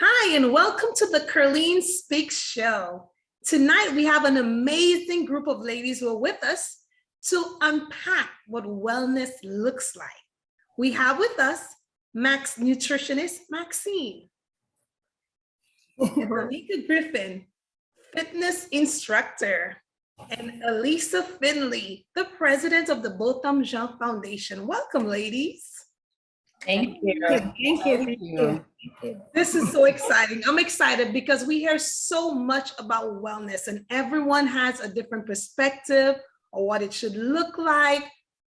Hi, and welcome to the Curleen Speaks show. Tonight, we have an amazing group of ladies who are with us to unpack what wellness looks like. We have with us Max Nutritionist Maxine, Monica Griffin, Fitness Instructor, and Elisa Finley, the President of the Botham Jean Foundation. Welcome, ladies. Thank you. Thank you. This is so exciting. I'm excited because we hear so much about wellness and everyone has a different perspective or what it should look like.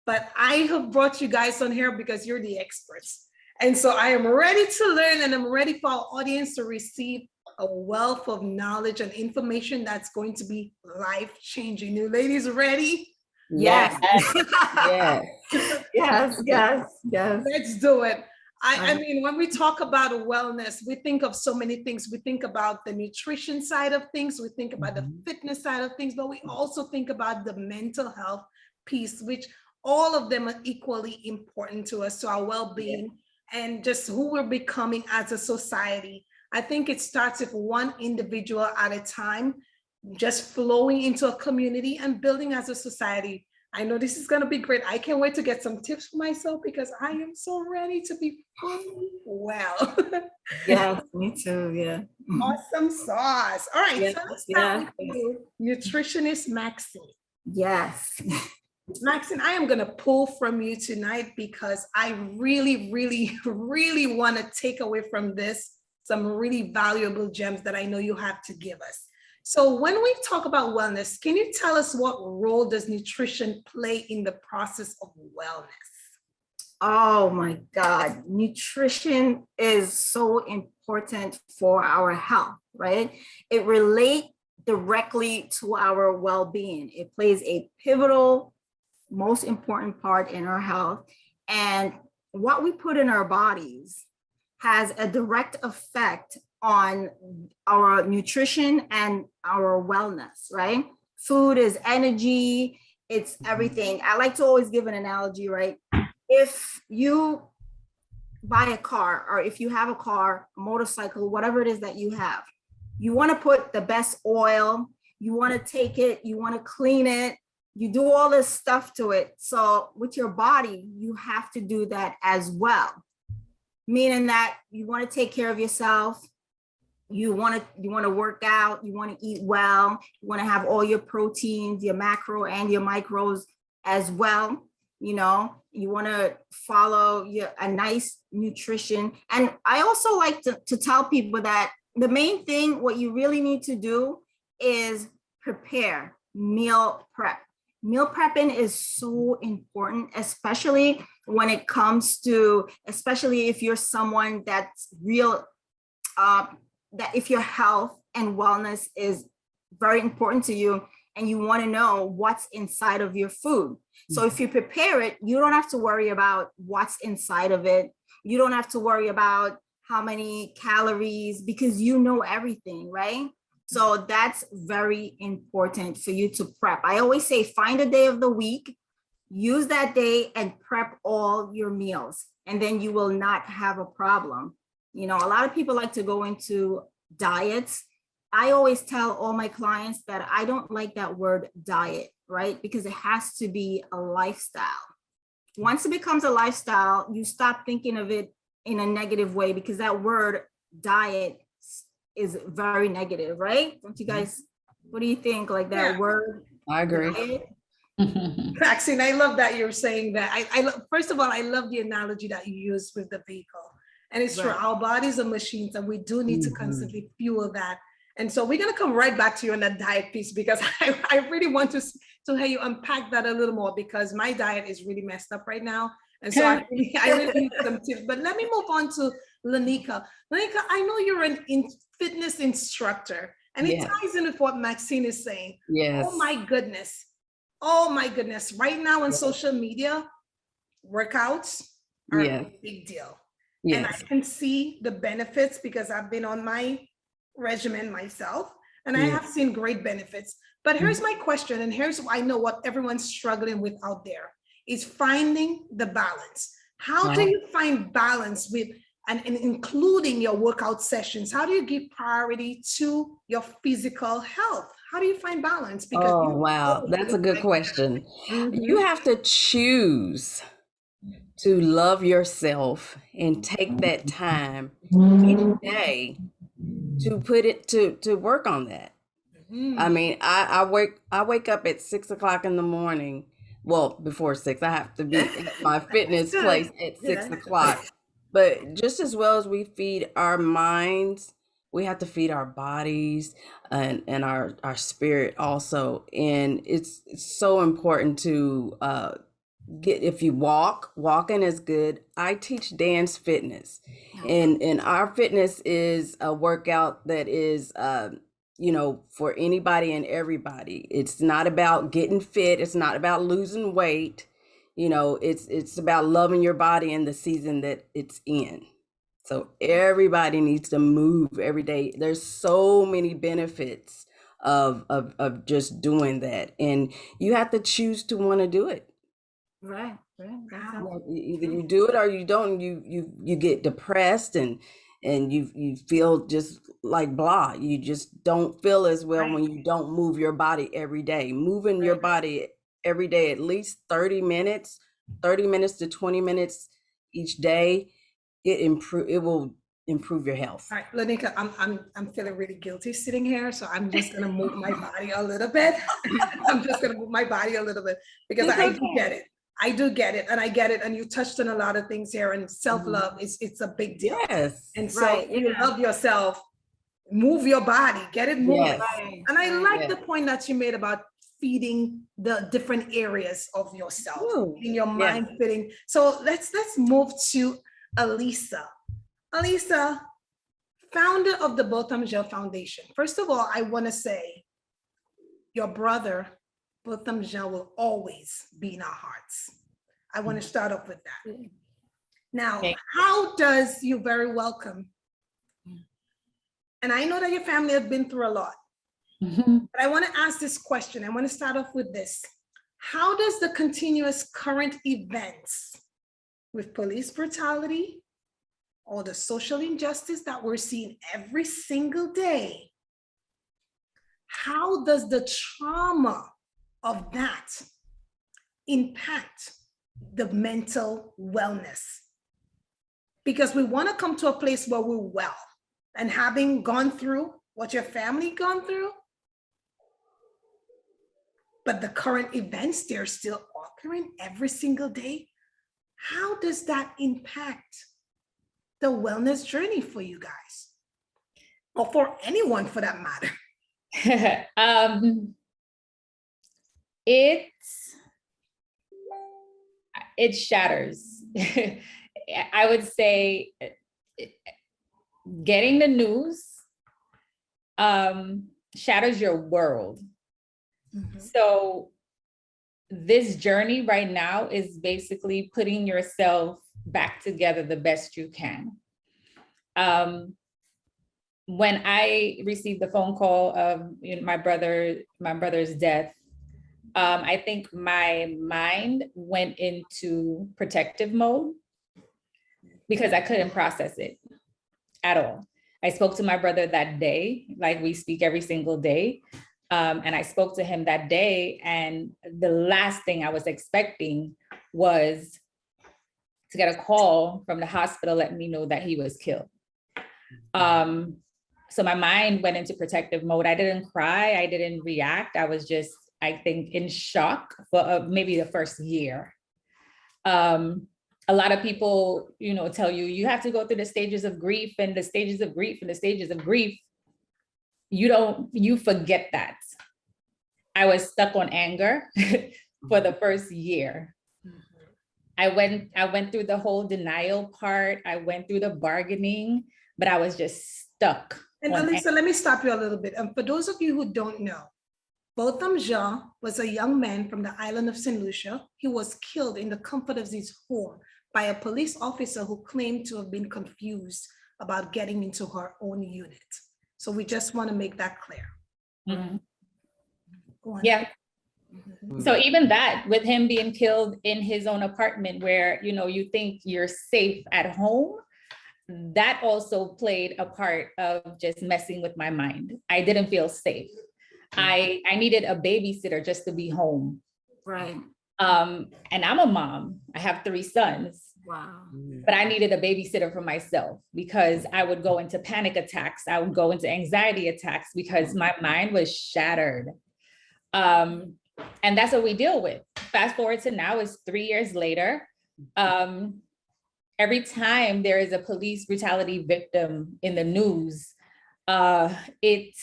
But I have brought you guys on here because you're the experts. And so I am ready to learn and I'm ready for our audience to receive a wealth of knowledge and information that's going to be life-changing. You ladies ready? Yes. Yes. Let's do it. I mean, when we talk about wellness, we think of so many things. We think about the nutrition side of things. We think about the fitness side of things, but we also think about the mental health piece, which all of them are equally important to us, to our well-being and just who we're becoming as a society. I think it starts with one individual at a time, just flowing into a community and building as a society. I know this is going to be great. I can't wait to get some tips for myself because I am so ready to be fully well. Yes, me too. Yeah. Awesome sauce. All right, Yes, so let's start with you, nutritionist Maxine. Yes. Maxine, I am going to pull from you tonight because I really want to take away from this some really valuable gems that I know you have to give us. So when we talk about wellness, can you tell us what role does nutrition play in the process of wellness? Oh my God. Nutrition is so important for our health, right? It relates directly to our well-being. It plays a pivotal, most important part in our health. And what we put in our bodies has a direct effect on our nutrition and our wellness, right? Food is energy, it's everything. I like to always give an analogy, right? If you buy a car or if you have a car, a motorcycle, whatever it is that you have, you want to put the best oil, you want to take it, you want to clean it, you do all this stuff to it. So with your body, you have to do that as well. Meaning that you want to take care of yourself. You want to work out, you want to eat well, you want to have all your proteins, your macro and your micros as well. You know, you want to follow a nice nutrition. And I also like to tell people that the main thing, what you really need to do is prepare, meal prep. Meal prepping is so important, especially when it comes to, especially if you're someone that's real, that if your health and wellness is very important to you and you want to know what's inside of your food. So if you prepare it, you don't have to worry about what's inside of it. You don't have to worry about how many calories because you know everything, right? So that's very important for you to prep. I always say, find a day of the week, use that day and prep all your meals, and then you will not have a problem. You know, a lot of people like to go into diets. I always tell all my clients that I don't like that word diet, right? Because it has to be a lifestyle. Once it becomes a lifestyle, you stop thinking of it in a negative way because that word diet is very negative, right? Don't you guys, what do you think? Like that word? I agree. Maxine, I love that you're saying that. First of all, I love the analogy that you use with the vehicle. And it's true, our bodies are machines and we do need to constantly fuel that. And so we're gonna come right back to you on that diet piece because I really want to hear you unpack that a little more because my diet is really messed up right now. And so I really need some tips. But let me move on to Lanika. Lanika, I know you're a fitness instructor and it ties in with what Maxine is saying. Yes. Oh my goodness. Oh my goodness. Right now on social media, workouts are a big deal. Yes. And I can see the benefits because I've been on my regimen myself and I have seen great benefits. But here's my question, and here's I know what everyone's struggling with out there is finding the balance. How do you find balance with and including your workout sessions? How do you give priority to your physical health? How do you find balance? Because Oh, wow. That's a good question. Mhm. You have to choose to love yourself and take that time each day to put it to work on that. I mean, I wake up at 6 o'clock in the morning. Well, before 6, I have to be at my fitness place at 6 o'clock. But just as well as we feed our minds, we have to feed our bodies and our spirit also. And it's so important to if you walking is good. I teach dance fitness, and our fitness is a workout that is for anybody and everybody. It's not about getting fit, it's not about losing weight. It's about loving your body in the season that it's in. So everybody needs to move every day. There's so many benefits of just doing that, and you have to choose to want to do it. Right. Either you do it or you don't. You get depressed, and you feel just like blah. You just don't feel as well when you don't move your body every day. Moving your body every day, at least 30 minutes to 20 minutes each day, it will improve your health. All right, Lanika, I'm feeling really guilty sitting here, so I'm just gonna move my body a little bit. I'm just gonna move my body a little bit because I do get it. I do get it, and I get it. And you touched on a lot of things here, and self-love it's a big deal. Yes. And so you love yourself, move your body, get it moving. Yes. And I like the point that you made about feeding the different areas of yourself, in your mind, fitting. So let's move to Elisa. Elisa, founder of the Botham Jean Foundation. First of all, I want to say your brother, Botham Jean, will always be in our hearts. I want to start off with that. Now, how does you're very welcome. And I know that your family has been through a lot, but I want to ask this question. I want to start off with this. How does the continuous current events with police brutality, or the social injustice that we're seeing every single day, how does the trauma of that impact the mental wellness? Because we want to come to a place where we're well, and having gone through what your family gone through, but the current events, they're still occurring every single day. How does that impact the wellness journey for you guys, or for anyone for that matter? It shatters. I would say getting the news shatters your world. So this journey right now is basically putting yourself back together the best you can. When I received the phone call of my brother's death, I think my mind went into protective mode because I couldn't process it at all. I spoke to my brother that day, like we speak every single day. And I spoke to him that day, and the last thing I was expecting was to get a call from the hospital letting me know that he was killed. So my mind went into protective mode. I didn't cry, I didn't react. I was just, I think, in shock for maybe the first year. A lot of people, tell you have to go through the stages of grief and the stages of grief and the stages of grief. You forget that. I was stuck on anger for the first year. I went through the whole denial part. I went through the bargaining, but I was just stuck. And Elisa, let me stop you a little bit. And for those of you who don't know, Botham Jean was a young man from the island of St. Lucia. He was killed in the comfort of his home by a police officer who claimed to have been confused about getting into her own unit. So we just want to make that clear. Go on. Yeah. So even that, with him being killed in his own apartment where, you think you're safe at home, that also played a part of just messing with my mind. I didn't feel safe. I needed a babysitter just to be home. Right. And I'm a mom. I have 3 sons. Wow. But I needed a babysitter for myself because I would go into panic attacks. I would go into anxiety attacks because my mind was shattered. And that's what we deal with. Fast forward to now, it's 3 years later. Every time there is a police brutality victim in the news, it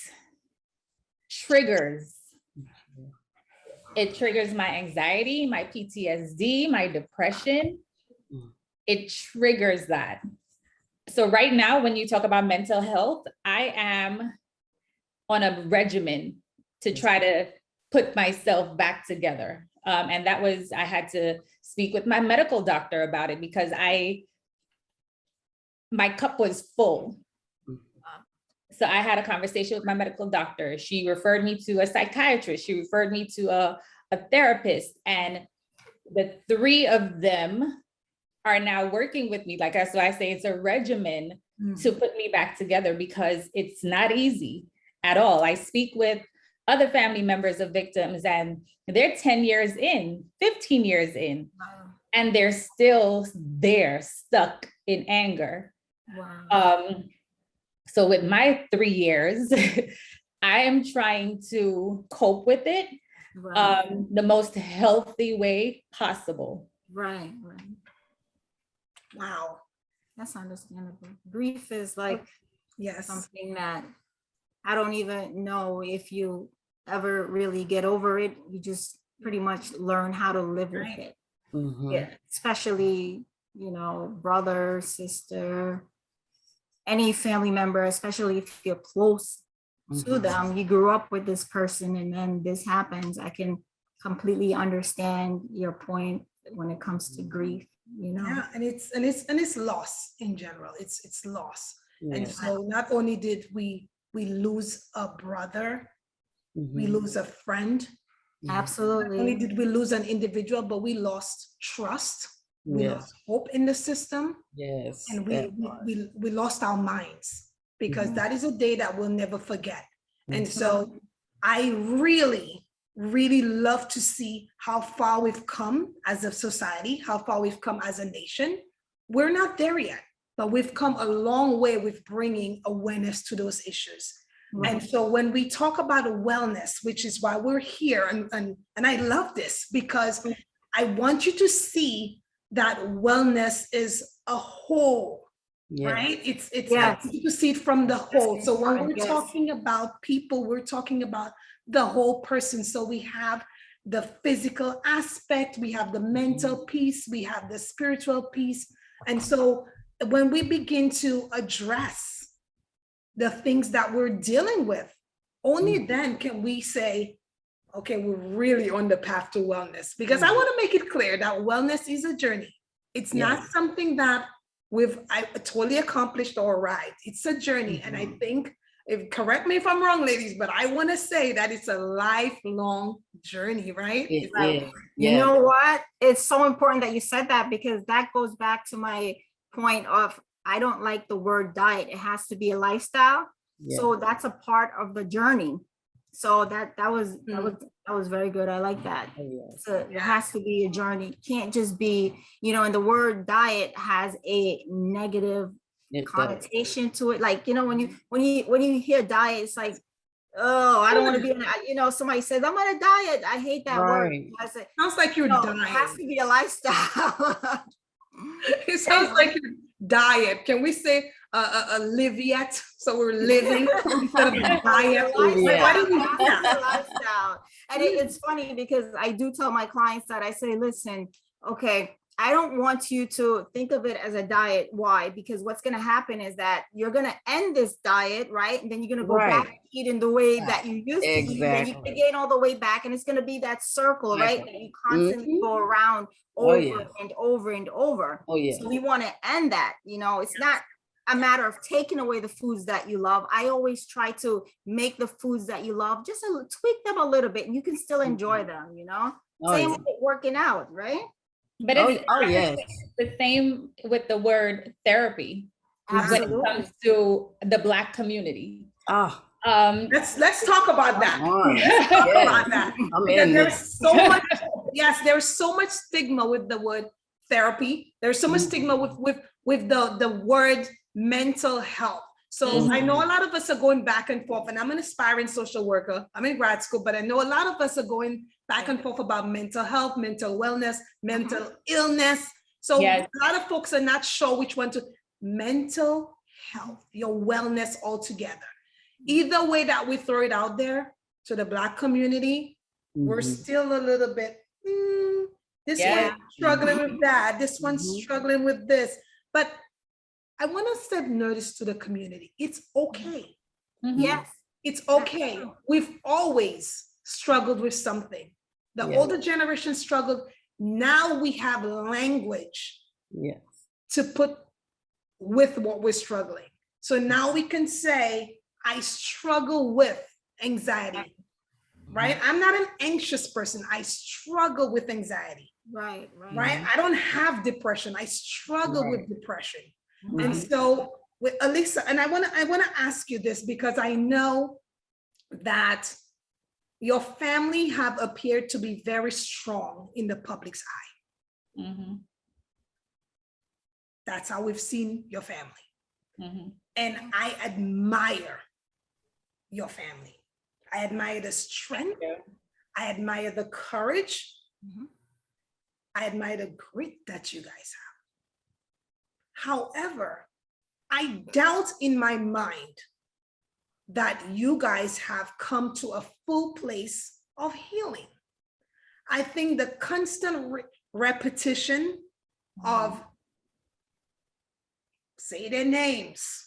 triggers my anxiety, my PTSD, my depression. It triggers that. So right now, when you talk about mental health, I am on a regimen to try to put myself back together. And that was, I had to speak with my medical doctor about it because my cup was full. So I had a conversation with my medical doctor. She referred me to a psychiatrist. She referred me to a therapist. And the 3 of them are now working with me. Like that's why I say it's a regimen to put me back together because it's not easy at all. I speak with other family members of victims and they're 10 years in, 15 years in, and they're still there, stuck in anger. Wow. So with my 3 years, I am trying to cope with it the most healthy way possible. Right. Wow. That's understandable. Grief is like Yes. something that I don't even know if you ever really get over it. You just pretty much learn how to live with it. Yeah. Especially, brother, sister, any family member, especially if you're close to them, you grew up with this person and then this happens. I can completely understand your point when it comes to grief, Yeah, and it's loss in general. It's loss. Yeah. And so not only did we lose a brother, we lose a friend. Absolutely. Not only did we lose an individual, but we lost trust. We lost hope in the system. Yes. And we lost our minds because that is a day that we'll never forget. And so I really, really love to see how far we've come as a society, how far we've come as a nation. We're not there yet, but we've come a long way with bringing awareness to those issues. And so when we talk about wellness, which is why we're here, and I love this because I want you to see that wellness is a whole, right? It's you see it from the whole. So when we're talking about people, we're talking about the whole person. So we have the physical aspect, we have the mental piece, we have the spiritual piece. And so when we begin to address the things that we're dealing with, only then can we say, okay, we're really on the path to wellness. Because I want to make it clear that wellness is a journey. It's not something that I totally accomplished or arrived. It's a journey. And I think, correct me if I'm wrong, ladies, but I want to say that it's a lifelong journey, right? You know what? It's so important that you said that because that goes back to my point of I don't like the word diet. It has to be a lifestyle. So that's a part of the journey. So that was very good. I like that. So it has to be a journey. It can't just be, and the word diet has a negative connotation to it. Like, when you hear diet, it's like, oh, I don't want to be in somebody says, I'm on a diet. I hate that word. I say, sounds like you're dying. It has to be a lifestyle. It sounds like your diet. Can we say live yet? So we're living instead of diet. Why do we do that? Lifestyle. And it's funny because I do tell my clients that I say, listen, okay, I don't want you to think of it as a diet. Why? Because what's going to happen is that you're going to end this diet, right? And then you're going to go back to eating the way that you used to eat. And you can gain all the way back. And it's going to be that circle, right? That you constantly go around over and over and over. So we want to end that. It's not a matter of taking away the foods that you love. I always try to make the foods that you love, just tweak them a little bit and you can still enjoy them, Same with working out, right? But it's the same with the word therapy. when it comes to the Black community. Oh, Let's talk about that. Let's talk about that. Because there's so much, yes, there's so much stigma with the word therapy. There's so much stigma with the word mental health. So I know a lot of us are going back and forth, and I'm an aspiring social worker. I'm in grad school, but I know a lot of us are going back and forth about mental health, mental wellness, mental illness. So a lot of folks are not sure which one to. Mental health, your wellness altogether. Either way that we throw it out there to the Black community, we're still a little bit, this one's struggling with that, this one's struggling with this. But I want to send notice to the community. It's okay. Yes. It's okay. We've always struggled with something. The older generation struggled. Now we have language to put with what we're struggling. So now we can say, I struggle with anxiety, right? I'm not an anxious person. I struggle with anxiety. Right. I don't have depression. I struggle with depression. And so with Elisa, and I want to ask you this because I know that your family have appeared to be very strong in the public's eye. That's how we've seen your family. And I admire your family. I admire the strength. I admire the courage. I admire the grit that you guys have. However, I doubt in my mind that you guys have come to a full place of healing. I think the constant repetition of say their names.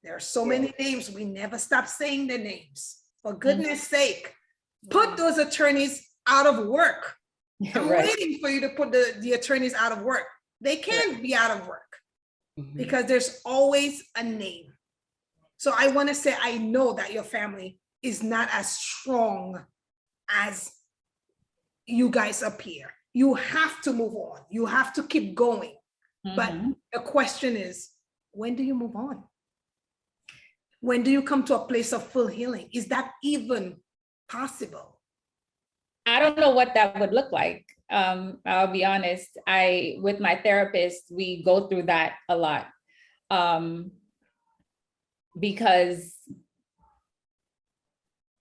There are so many names. We never stop saying their names. For goodness sake, put those attorneys out of work. I'm waiting for you to put the attorneys out of work. They can't be out of work because there's always a name. So I want to say, I know that your family is not as strong as you guys appear. You have to move on. You have to keep going. But the question is, when do you move on? When do you come to a place of full healing? Is that even possible? I don't know what that would look like. I'll be honest. With my therapist, we go through that a lot. Because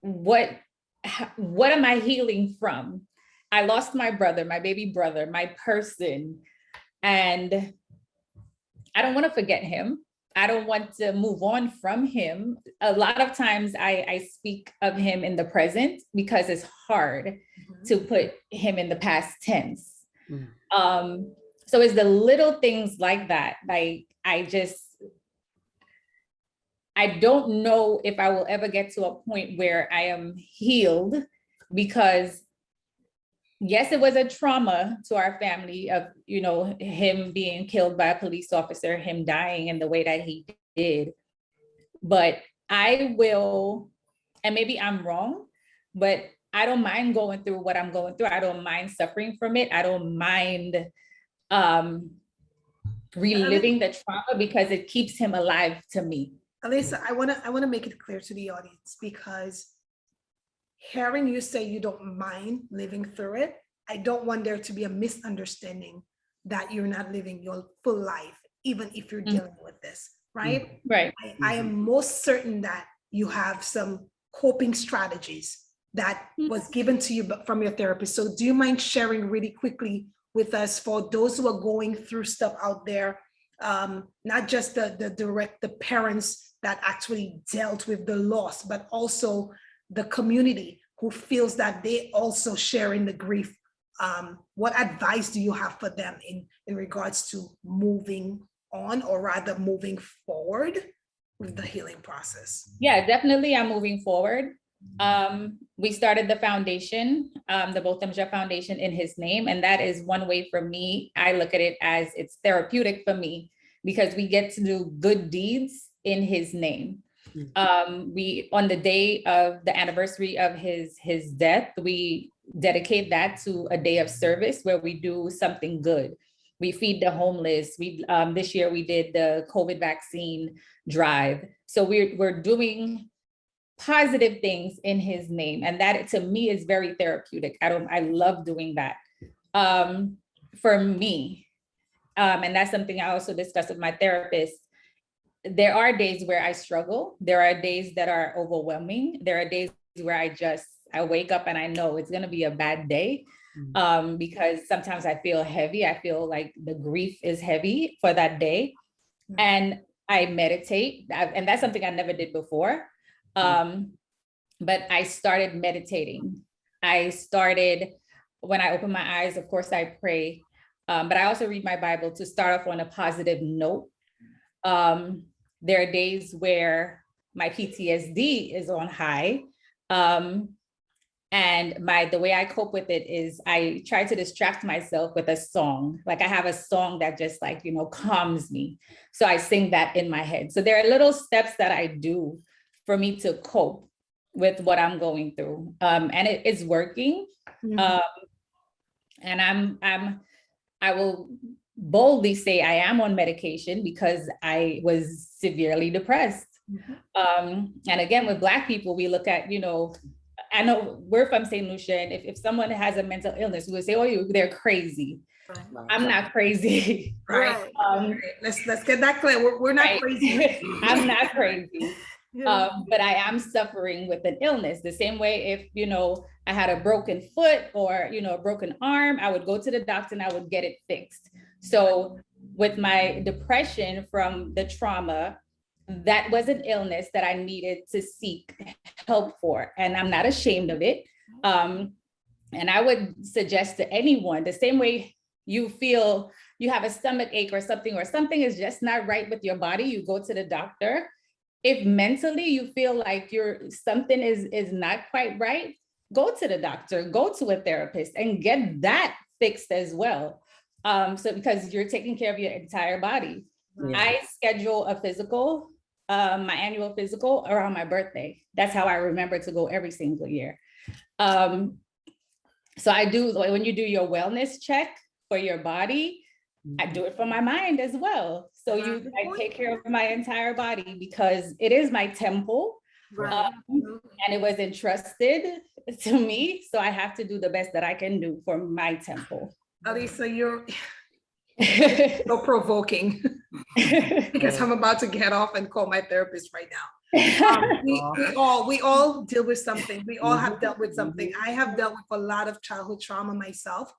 what am I healing from? I lost my brother, my baby brother, my person, and I don't want to forget him. I don't want to move on from him. A lot of times I speak of him in the present because it's hard to put him in the past tense. So it's the little things like that. Like I don't know if I will ever get to a point where I am healed, because yes, it was a trauma to our family of, him being killed by a police officer, him dying in the way that he did. But I will, and maybe I'm wrong, but I don't mind going through what I'm going through. I don't mind suffering from it. I don't mind reliving the trauma because it keeps him alive to me. Elisa, I want to make it clear to the audience, because hearing you say you don't mind living through it, I don't want there to be a misunderstanding that you're not living your full life, even if you're dealing with this, right? Right. I am most certain that you have some coping strategies that was given to you from your therapist. So do you mind sharing really quickly with us, for those who are going through stuff out there, not just the parents that actually dealt with the loss, but also the community who feels that they also share in the grief. What advice do you have for them in regards to moving on, or rather moving forward with the healing process? Yeah, definitely I'm moving forward. We started the foundation, the Botham Jean Foundation, in his name. And that is one way for me. I look at it as it's therapeutic for me, because we get to do good deeds in his name. We, on the day of the anniversary of his death, we dedicate that to a day of service where we do something good. We feed the homeless. We this year we did the COVID vaccine drive. So we're doing positive things in his name, and that to me is very therapeutic. I love doing that for me, and that's something I also discuss with my therapist. There are days where I struggle. There are days that are overwhelming. There are days where I wake up and I know it's going to be a bad day, because sometimes I feel heavy. I feel like the grief is heavy for that day, and I meditate, and that's something I never did before. But I started meditating. When I open my eyes, of course, I pray, but I also read my Bible to start off on a positive note. There are days where my PTSD is on high. And the way I cope with it is I try to distract myself with a song. Like I have a song that just calms me. So I sing that in my head. So there are little steps that I do for me to cope with what I'm going through. And it's working. And I will boldly say I am on medication because I was severely depressed. And again, with Black people, we look at, I know we're from St. Lucia, and if someone has a mental illness, we would say, oh, they're crazy. Right. I'm not crazy. Right. Let's get that clear. We're not crazy. I'm not crazy. But I am suffering with an illness. The same way if, I had a broken foot or, a broken arm, I would go to the doctor and I would get it fixed. So with my depression from the trauma, that was an illness that I needed to seek help for. And I'm not ashamed of it. And I would suggest to anyone, the same way you feel you have a stomach ache or something is just not right with your body, you go to the doctor. If mentally you feel like something is not quite right, go to the doctor, go to a therapist and get that fixed as well. So because you're taking care of your entire body. Yeah. I schedule a physical, my annual physical around my birthday. That's how I remember to go every single year. So I do, when you do your wellness check for your body, I do it for my mind as well. So I take care of my entire body because it is my temple, and it was entrusted to me. So I have to do the best that I can do for my temple. Alisa, you're so provoking because I'm about to get off and call my therapist right now. We all deal with something. We all have dealt with something. I have dealt with a lot of childhood trauma myself,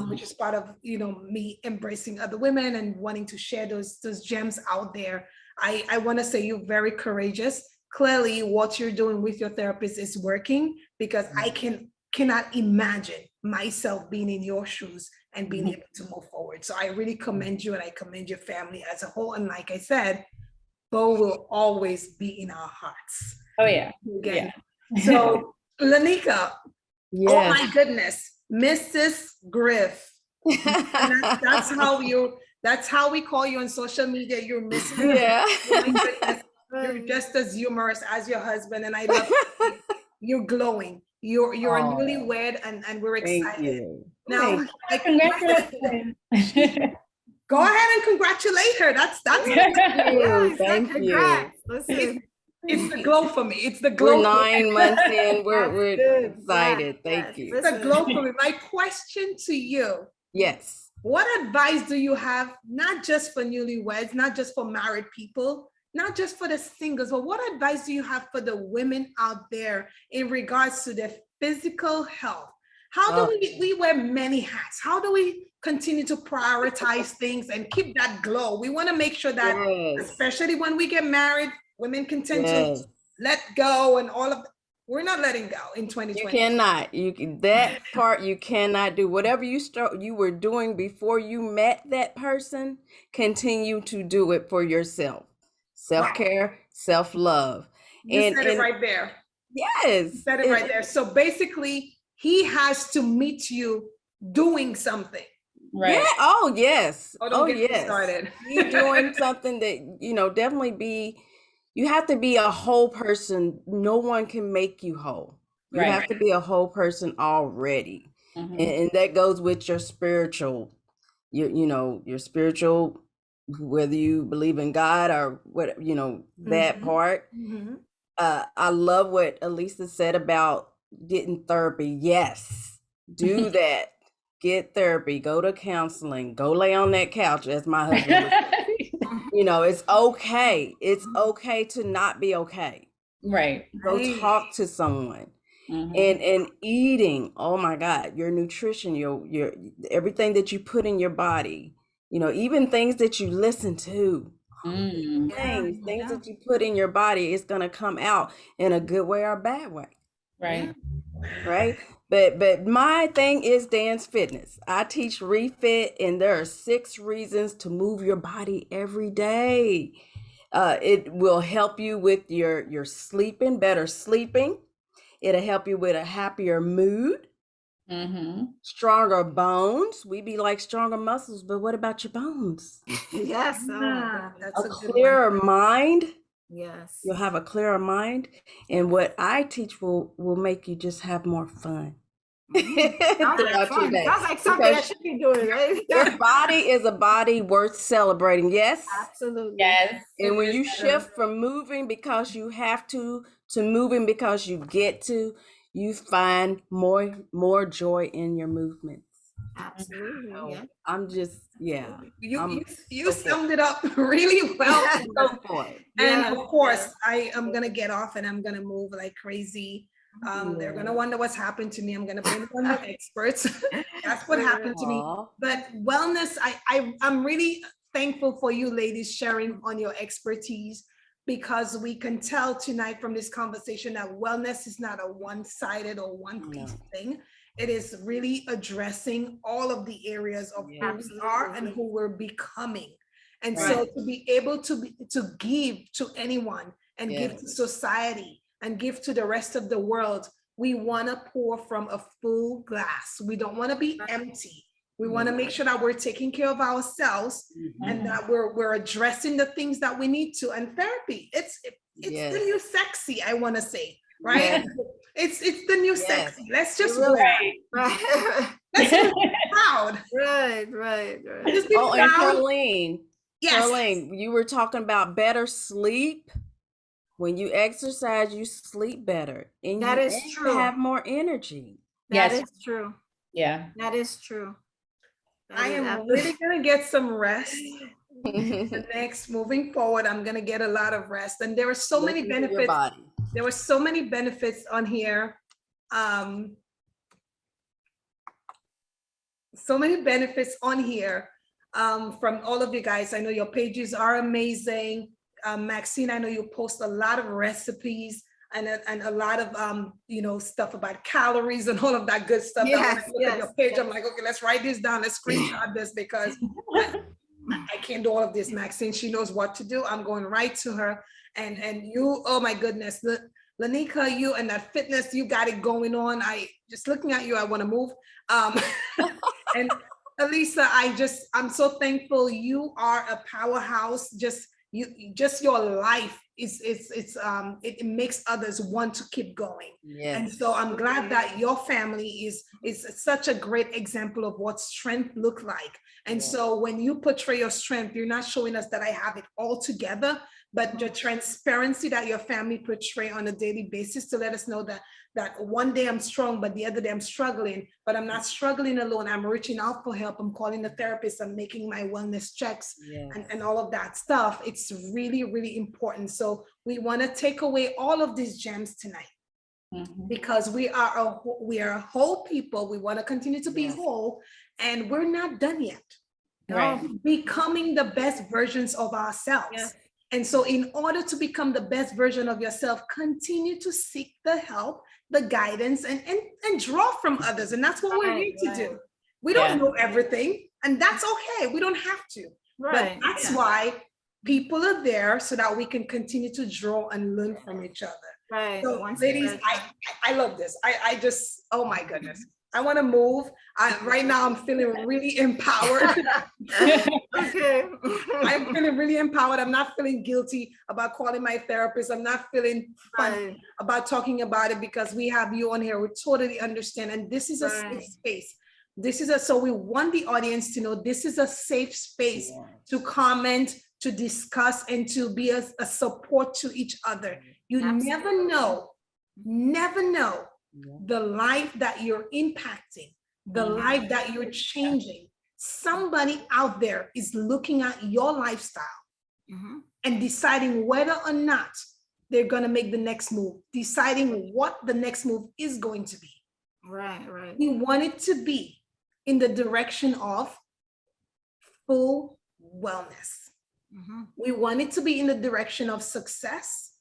which is part of me embracing other women and wanting to share those gems out there. I want to say you're very courageous. Clearly, what you're doing with your therapist is working because I cannot imagine myself being in your shoes and being able to move forward. So I really commend you and I commend your family as a whole. And like I said, Bo will always be in our hearts. Oh yeah. Again. Yeah. So Lanika, oh my goodness, Mrs. Griff. That's how we call you on social media. You're Mrs. Griff. Yeah. Oh my goodness. You're just as humorous as your husband. And I love you. You're glowing. You're a newlywed and we're excited. Now, congratulations. Go ahead and congratulate her. That's Thank you. It's the glow for me. It's the glow. We're 9 months in. We're excited. Thank you. It's a glow for me. My question to you. Yes. What advice do you have, not just for newlyweds, not just for married people, not just for the singles, but what advice do you have for the women out there in regards to their physical health? How do we wear many hats? How do we continue to prioritize things and keep that glow? We want to make sure that, especially when we get married, women continue to let go and all of that. We're not letting go in 2020. You cannot. That part you cannot do. Whatever you were doing before you met that person, continue to do it for yourself. Self-care, self-love. You said it right there. Yes. You said it right there. So basically, he has to meet you doing something. Right. Yeah. Oh, yes. Don't get me started. You're doing something that, definitely you have to be a whole person. No one can make you whole. You have to be a whole person already. Mm-hmm. And that goes with your spiritual your spiritual, whether you believe in God or what, that part. I love what Elisa said about getting therapy. Yes, do that. Get therapy, go to counseling, go lay on that couch, as my husband would say. It's okay. It's okay to not be okay. Right. Go talk to someone. And eating, oh my God, your nutrition, your everything that you put in your body, even things that you listen to, things that you put in your body, it's gonna come out in a good way or a bad way. Right. Right. But my thing is dance fitness. I teach refit, and there are 6 reasons to move your body every day. It will help you with your sleeping, better sleeping. It'll help you with a happier mood, stronger bones. We be like stronger muscles, but what about your bones? Yes. That's a clearer mind. Yes. You'll have a clearer mind. And what I teach will make you just have more fun. Sounds like something I should be doing, right? Your body is a body worth celebrating. Yes. Absolutely. Yes. And when you shift from moving because you have to moving because you get to, you find more joy in your movements. Absolutely. Yeah. I'm just, You summed it up really well. Go for it. And of course, I am gonna get off and I'm gonna move like crazy. They're gonna wonder what's happened to me. I'm gonna bring on the experts. That's what happened to me. But wellness, I'm really thankful for you ladies sharing on your expertise, because we can tell tonight from this conversation that wellness is not a one-sided or one-piece thing. It is really addressing all of the areas of who we are and who we're becoming. And so to be able to give to anyone and give to society and give to the rest of the world, we want to pour from a full glass. We don't want to be empty. We want to make sure that we're taking care of ourselves and that we're addressing the things that we need to. And therapy, it's the new sexy, I want to say, right? It's the new sexy. Let's just let's be proud. Right. Just be proud. And Caroline, you were talking about better sleep. When you exercise, you sleep better, and that is true. You have more energy. That is true. Yeah, that is true. I am really gonna get some rest. Moving forward, I'm gonna get a lot of rest, and there are so many benefits. There were so many benefits on here. So many benefits on here from all of you guys. I know your pages are amazing. Maxine, I know you post a lot of recipes and a lot of stuff about calories and all of that good stuff. When I look at your page, I'm like, okay, let's write this down. Let's screenshot this, because I can't do all of this. Maxine, she knows what to do. I'm going right to her. And you, oh my goodness, Lanika, you and that fitness, you got it going on. I just looking at you, I want to move. And Elisa, I'm so thankful. You are a powerhouse. Just your life it makes others want to keep going. And so I'm glad that your family is such a great example of what strength look like. And so when you portray your strength, you're not showing us that I have it all together, but the transparency that your family portray on a daily basis to let us know that one day I'm strong, but the other day I'm struggling, but I'm not struggling alone. I'm reaching out for help. I'm calling a therapist. I'm making my wellness checks and all of that stuff. It's really, really important. So we want to take away all of these gems tonight because we are a whole people. We want to continue to be whole, and we're not done yet. Becoming the best versions of ourselves. And so in order to become the best version of yourself, continue to seek the help, the guidance, and draw from others. And that's what we're here to do. We don't know everything, and that's okay. We don't have to. But that's why people are there, so that we can continue to draw and learn from each other. So ladies, I love this. I just, oh my goodness. I want to move. Right now, I'm feeling really empowered. I'm feeling really empowered. I'm not feeling guilty about calling my therapist. I'm not feeling fun about talking about it, because we have you on here. We totally understand. And this is a safe space. So we want the audience to know this is a safe space to comment, to discuss, and to be a support to each other. You never know the life that you're impacting, the life that you're changing. Somebody out there is looking at your lifestyle and deciding whether or not they're going to make the next move, deciding what the next move is going to be. Right. We want it to be in the direction of full wellness. We want it to be in the direction of success,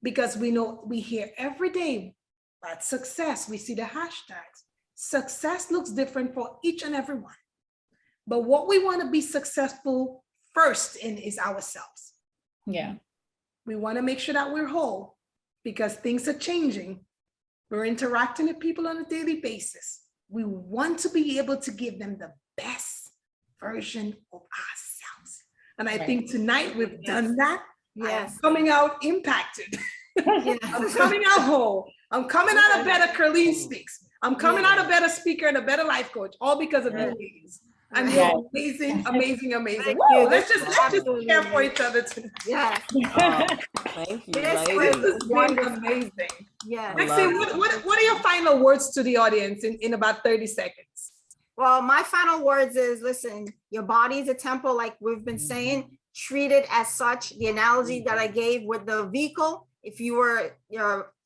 because we know we hear every day about success. We see the hashtags. Success looks different for each and every one. But what we want to be successful first in is ourselves. Yeah. We want to make sure that we're whole, because things are changing. We're interacting with people on a daily basis. We want to be able to give them the best version of ourselves. And I think tonight we've done that. Yes. I'm coming out impacted. Yes. I'm coming out whole. I'm coming out a better Carleen Speaks. I'm coming out a better speaker and a better life coach, all because of you ladies. And you're amazing. Whoa, let's just care for each other tonight. Yes. Thank you, This ladies. has been amazing. Yes. Maxine, what are your final words to the audience in about 30 seconds? Well, my final words is, listen, your body is a temple, like we've been saying, treat it as such. The analogy that I gave with the vehicle, if you were,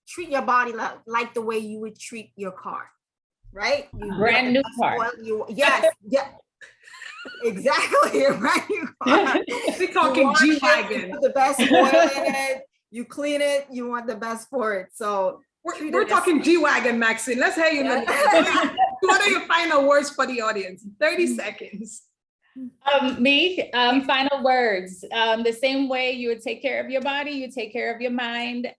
treat your body like the way you would treat your car, right? Brand new car. Yes. Exactly. Right. We're talking G-Wagon. The best oil in it. You clean it. You want the best for it. So we're talking G-Wagon, Maxine. Let's hear you. What are your final words for the audience? 30 seconds. Final words. The same way you would take care of your body, you take care of your mind.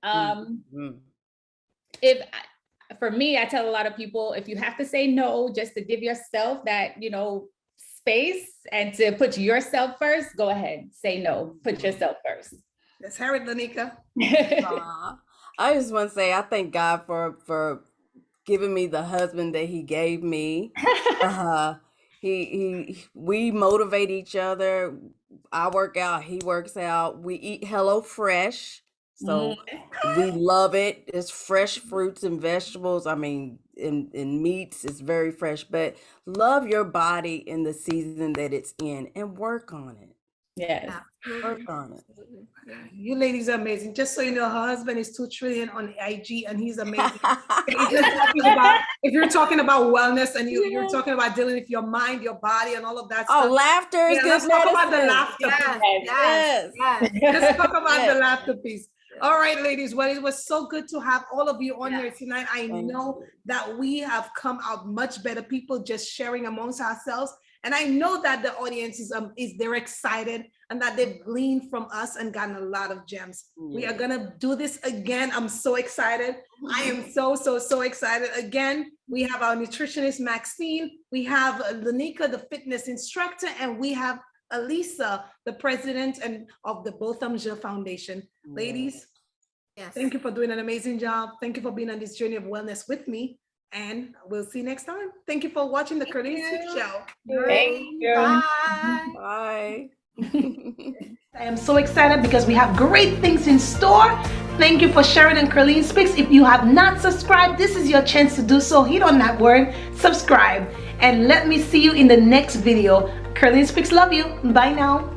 For me, I tell a lot of people, if you have to say no, just to give yourself that, space and to put yourself first, go ahead, say no, put yourself first. Let's hear it, Lanika. I just want to say, I thank God for giving me the husband that he gave me. We motivate each other. I work out, he works out. We eat HelloFresh. So we love it. It's fresh fruits and vegetables. I mean, in meats, it's very fresh, but love your body in the season that it's in and work on it. Yes. Work on it. You ladies are amazing. Just so you know, her husband is 2 trillion on IG and he's amazing. If you're talking about wellness and you're talking about dealing with your mind, your body, and all of that stuff. Laughter is good. Let's talk about the laughter. Yes. Let's talk about the laughter piece. All right, ladies. Well, it was so good to have all of you on here tonight. I know that we have come out much better people just sharing amongst ourselves. And I know that the audience they're excited and that they've gleaned from us and gotten a lot of gems. We are gonna do this again. I'm so excited. I am so excited. Again, we have our nutritionist Maxine, we have Lanika, the fitness instructor, and we have Elisa, the president of the Botham Jean Foundation. Ladies, thank you for doing an amazing job. Thank you for being on this journey of wellness with me. And we'll see you next time. Thank you for watching the Carleen Speaks Show. Thank you. Bye. I am so excited because we have great things in store. Thank you for sharing on Carleen Speaks. If you have not subscribed, this is your chance to do so. Hit on that word, subscribe. And let me see you in the next video. Carleen Speaks, love you. Bye now.